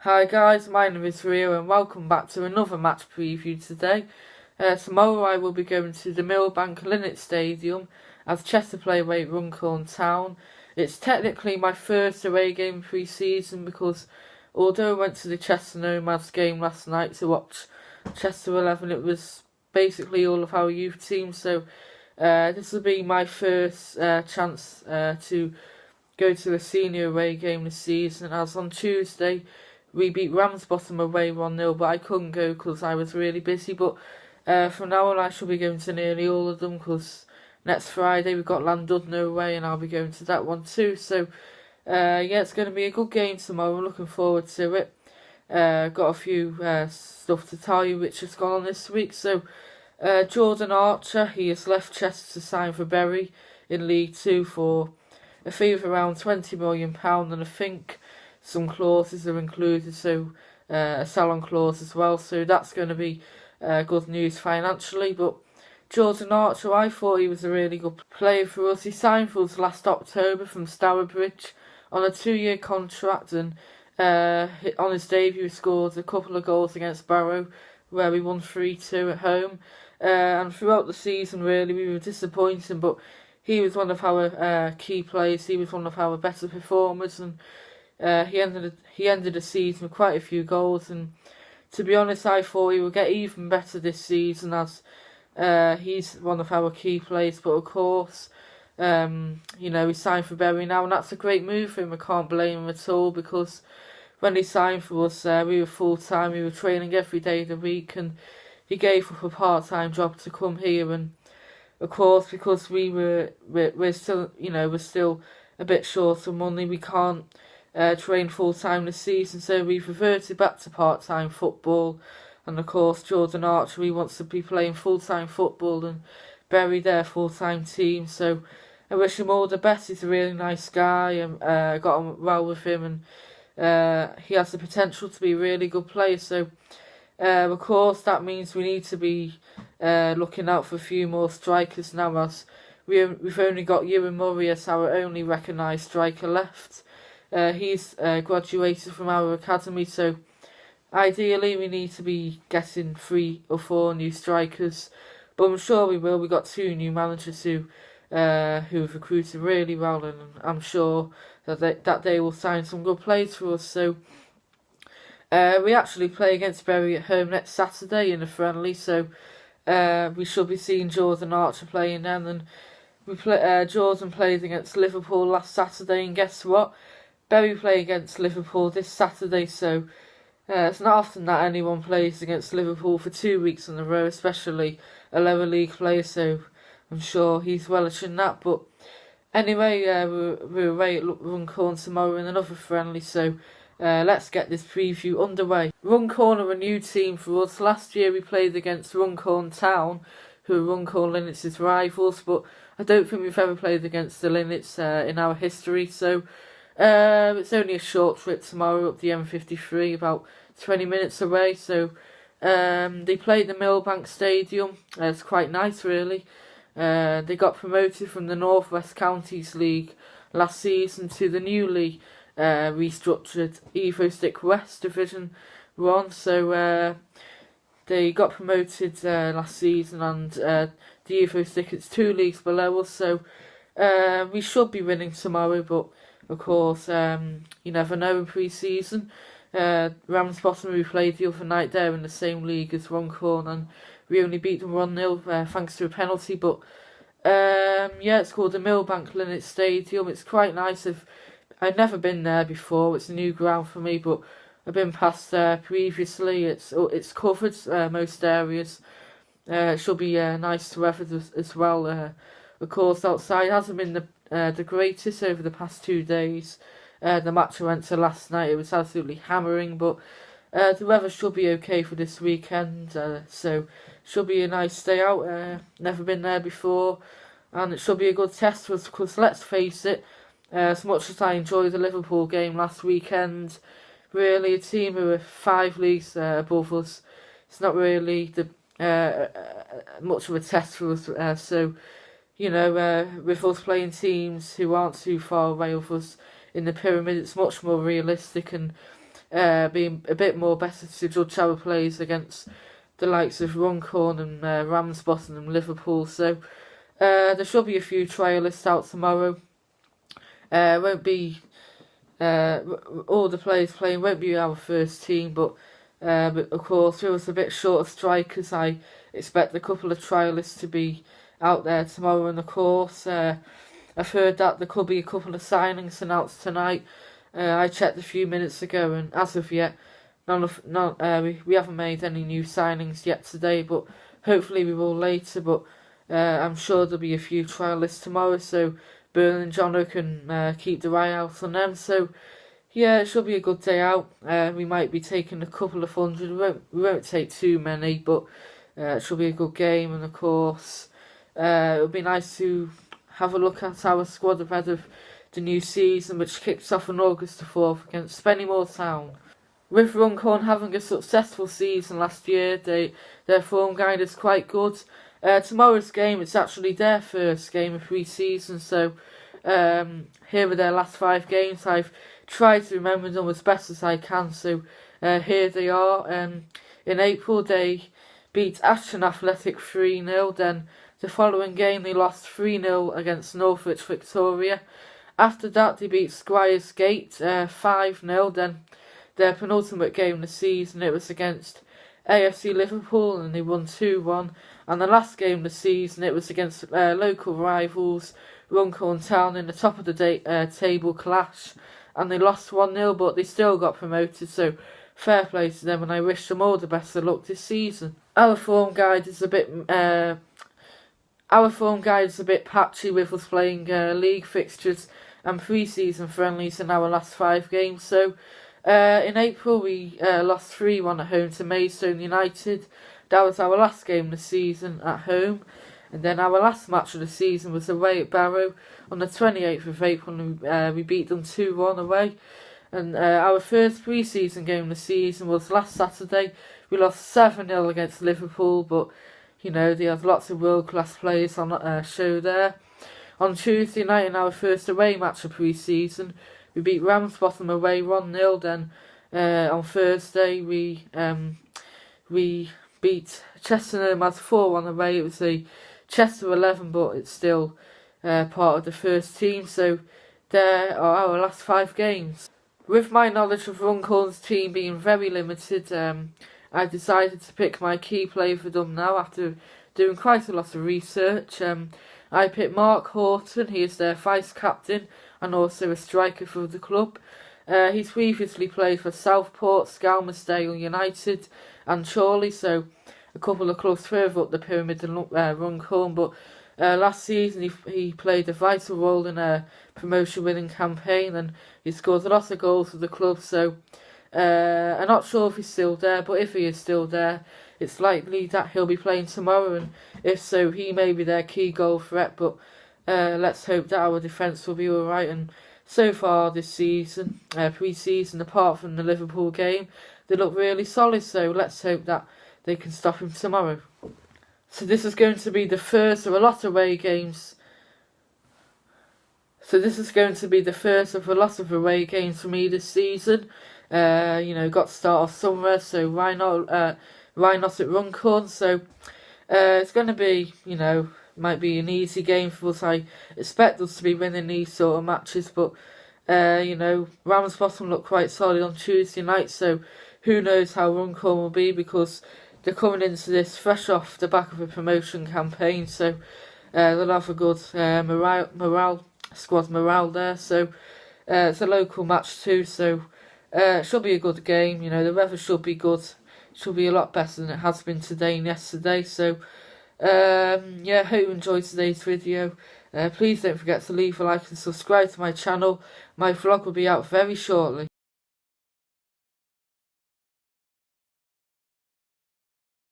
Hi guys, my name is Rio and welcome back to another match preview today. Tomorrow I will be going to the Runcorn Linnets Stadium as Chester play away at Runcorn Town. It's technically my first away game pre-season because although I went to the Chester Nomads game last night to watch Chester 11, it was basically all of our youth team, so this will be my first chance to go to a senior away game this season, as on Tuesday we beat Ramsbottom away 1-0, but I couldn't go because I was really busy. But from now on I shall be going to nearly all of them because next Friday we've got Llandudno away and I'll be going to that one too. So yeah, it's going to be a good game tomorrow. I'm looking forward to it. Got a few stuff to tell you which has gone on this week. So Jordan Archer, he has left Chester to sign for Bury in League 2 for a fee of around £20 million, and I think some clauses are included, so a sell-on clause as well, so that's going to be good news financially. But Jordan Archer, I thought he was a really good player for us. He signed for us last October from Stourbridge on a 2-year contract, and on his debut he scored a couple of goals against Barrow where we won 3-2 at home, and throughout the season really we were disappointing, but he was one of our key players. He was one of our better performers, and he ended the season with quite a few goals. And to be honest, I thought he would get even better this season, as he's one of our key players. But of course, he signed for Bury now, and that's a great move for him. I can't blame him at all, because when he signed for us, we were full time. We were training every day of the week, and he gave up a part-time job to come here. And of course, because we're still a bit short of money, we can't train full-time this season, so we've reverted back to part-time football. And of course, Jordan Archer, he wants to be playing full-time football and Bury their full-time team, so I wish him all the best. He's a really nice guy, and got on well with him, and he has the potential to be a really good player. So of course that means we need to be looking out for a few more strikers now, as we've only got Ewan Murray as our only recognised striker left. He's graduated from our academy, so ideally we need to be getting 3 or 4 new strikers, but I'm sure we will. We've got 2 new managers who've recruited really well, and I'm sure that they will sign some good players for us. So we actually play against Bury at home next Saturday in a friendly, so we should be seeing Jordan Archer playing then. And Jordan played against Liverpool last Saturday, and guess what? Bury play against Liverpool this Saturday, so it's not often that anyone plays against Liverpool for 2 weeks in a row, especially a lower league player, so I'm sure he's relishing that. But anyway, we're away at Runcorn tomorrow in another friendly, so let's get this preview underway. Runcorn are a new team for us. Last year we played against Runcorn Town, who are Runcorn Linnets' rivals, but I don't think we've ever played against the Linnets in our history, so it's only a short trip tomorrow up the M53, about 20 minutes away. So they played the Millbank Stadium. It's quite nice, really. They got promoted from the North West Counties League last season to the newly restructured Evo Stick West Division 1. So they got promoted last season, and the Evo Stick, it's 2 leagues below us. So we should be winning tomorrow, but of course, you never know in pre-season. Ramsbottom, we played the other night, there in the same league as Runcorn, and we only beat them 1-0 thanks to a penalty. But yeah, it's called the Millbank Linnets Stadium. It's quite nice. I've never been there before. It's a new ground for me, but I've been past there previously. It's covered most areas. It should be nice weather as well. Of course, outside hasn't been the greatest over the past 2 days. The match I went to last night, it was absolutely hammering, but the weather should be okay for this weekend, so should be a nice day out. Never been there before, and it should be a good test for us, because let's face it, as much as I enjoyed the Liverpool game last weekend, really a team who are 5 leagues above us, it's not really much of a test for us. So with us playing teams who aren't too far away of us in the pyramid, it's much more realistic, and being a bit more better to judge our players against the likes of Runcorn and Ramsbottom and Liverpool. So there should be a few trialists out tomorrow. Won't be all the players playing won't be our first team, but of course, with us a bit short of strikers, I expect a couple of trialists to be out there tomorrow. And of course, I've heard that there could be a couple of signings announced tonight. I checked a few minutes ago, and as of yet, we haven't made any new signings yet today. But hopefully we will later. But I'm sure there'll be a few trialists tomorrow, so Byrne and Jono can keep their eye out on them. So yeah, it should be a good day out. We might be taking a couple of hundred. We won't take too many, but it should be a good game. And of course, it'll be nice to have a look at our squad ahead of the new season, which kicks off on August the 4th against Spennymoor Town. With Runcorn having a successful season last year, their form guide is quite good. Tomorrow's game, it's actually their first game of pre-season, so here are their last 5 games. I've tried to remember them as best as I can, so here they are. In April, they beat Ashton Athletic 3-0, then the following game they lost 3-0 against Northwich Victoria. After that, they beat Squires Gate 5-0, then their penultimate game of the season, it was against AFC Liverpool, and they won 2-1. And the last game of the season, it was against local rivals Runcorn Town in the top of the table clash, and they lost 1-0, but they still got promoted, so fair play to them, and I wish them all the best of luck this season. Our form guide is a bit patchy, with us playing league fixtures and pre-season friendlies in our last 5 games. So in April we lost 3-1 at home to Maidstone United. That was our last game of the season at home. And then our last match of the season was away at Barrow on the 28th of April, and we beat them 2-1 away. And our first pre-season game of the season was last Saturday. We lost 7-0 against Liverpool, but you know, they had lots of world-class players on that show there. On Tuesday night, in our first away match of pre-season, we beat Ramsbottom away 1-0. Then on Thursday, we beat Chesterham as 4-1 away. It was a Chester 11, but it's still part of the first team. So there are our last 5 games. With my knowledge of Runcorn's team being very limited, I decided to pick my key player for them now after doing quite a lot of research. I picked Mark Horton. He is their vice-captain and also a striker for the club. He's previously played for Southport, Skelmersdale United and Chorley, so a couple of clubs further up the pyramid than Runcorn, but last season he played a vital role in a promotion-winning campaign, and he scored a lot of goals for the club, so I'm not sure if he's still there, but if he is still there, it's likely that he'll be playing tomorrow, and if so, he may be their key goal threat, but let's hope that our defence will be alright. And so far this season, pre-season, apart from the Liverpool game, they look really solid, so let's hope that they can stop him tomorrow. So this is going to be the first of a lot of away games. For me this season. You know, got to start off somewhere, so why not at Runcorn? So it's going to be, you know, might be an easy game for us. I expect us to be winning these sort of matches, but you know, Ramsbottom looked quite solid on Tuesday night, so who knows how Runcorn will be, because they're coming into this fresh off the back of a promotion campaign, so they'll have a good squad morale there. So it's a local match too, so it should be a good game. You know, the weather should be good. Should be a lot better than it has been today and yesterday. So yeah, hope you enjoyed today's video. Please don't forget to leave a like and subscribe to my channel. My vlog will be out very shortly.